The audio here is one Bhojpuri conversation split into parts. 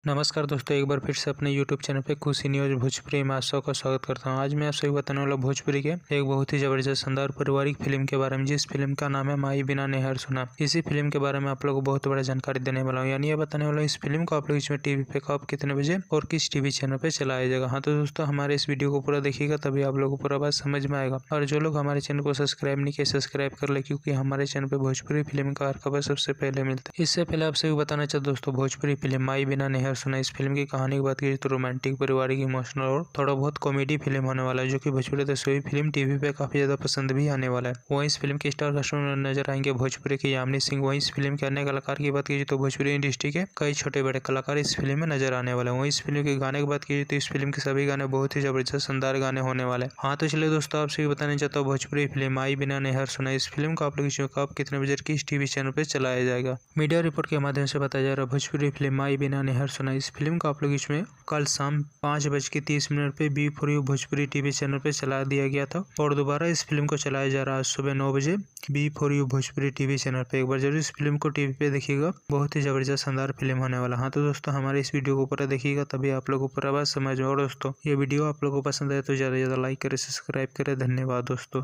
नमस्कार दोस्तों, एक बार फिर से अपने YouTube चैनल पे खुशी न्यूज भोजपुरी में आप सबका स्वागत करता हूं। आज मैं आपसे बताने वाला भोजपुरी के एक बहुत ही जबरदस्त शानदार पारिवारिक फिल्म के बारे में, जिस फिल्म का नाम है माई बिना नेहर सुना। इसी फिल्म के बारे में आप लोगों को बहुत बड़ा जानकारी देने वाला हूँ, यानी ये बताने वाला हूं इस फिल्म को आप लोग इसमें टीवी पे कब कितने बजे और किस टीवी चैनल पे चलाया जाएगा। हाँ तो दोस्तों, हमारे इस वीडियो को पूरा देखिएगा, तभी आप लोगों को पूरा बात समझ में आएगा। और जो लोग हमारे चैनल को सब्सक्राइब नहीं किए, सब्सक्राइब कर ले, क्योंकि हमारे चैनल पे भोजपुरी फिल्म का हर खबर सबसे पहले मिलता है। इससे पहले आपसे बताना चाहता दोस्तों, भोजपुरी फिल्म माई बिना नेहर सुना, इस फिल्म की कहानी की बात की तो रोमांटिक, पारिवारिक, इमोशनल और थोड़ा बहुत कॉमेडी फिल्म होने वाला है, जो कि भोजपुरी तस्वीर फिल्म टीवी पे काफी ज्यादा पसंद भी आने वाला है। वहीं इस फिल्म के स्टार कास्ट में नजर आएंगे भोजपुरी की यामिनी सिंह। वहीं इस फिल्म के अन्य कलाकार की बात की तो भोजपुरी इंडस्ट्री के कई छोटे बड़े कलाकार इस फिल्म में नजर आने वाले हैं। वहीं इस फिल्म के गाने की बात की तो इस फिल्म के सभी गाने बहुत ही जबरदस्त शानदार गाने होने वाले हैं। हाँ तो चलिए दोस्तों, आपसे बताना चाहता हूँ भोजपुरी फिल्म आई बिना नेहर सुना, इस फिल्म को आप लोग कब कितने बजे किस टीवी चैनल पे चलाया जाएगा। मीडिया रिपोर्ट के माध्यम से बताया जा रहा है भोजपुरी फिल्म आई बिना नेहर सुना, इस फिल्म को आप लोग इसमें कल शाम 5:30 पे B for U Bhojpuri TV channel पे चला दिया गया था, और दोबारा इस फिल्म को चलाया जा रहा है सुबह 9 बजे B for U Bhojpuri TV channel पे। एक बार जरूर इस फिल्म को टीवी पे देखिएगा, बहुत ही जबरदस्त शानदार फिल्म होने वाला। हाँ तो दोस्तों, हमारे इस वीडियो को पूरा देखिएगा, तभी आप लोगों को पूरा बात समझ में। और दोस्तों, ये वीडियो आप लोगों को पसंद आए तो ज्यादा से ज्यादा लाइक करे, सब्सक्राइब करे। धन्यवाद दोस्तों।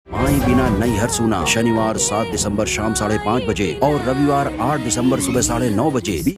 माई बिना नैहर सुना शनिवार 7 दिसंबर शाम 5:30 बजे और रविवार 8 दिसंबर सुबह 9:30 बजे।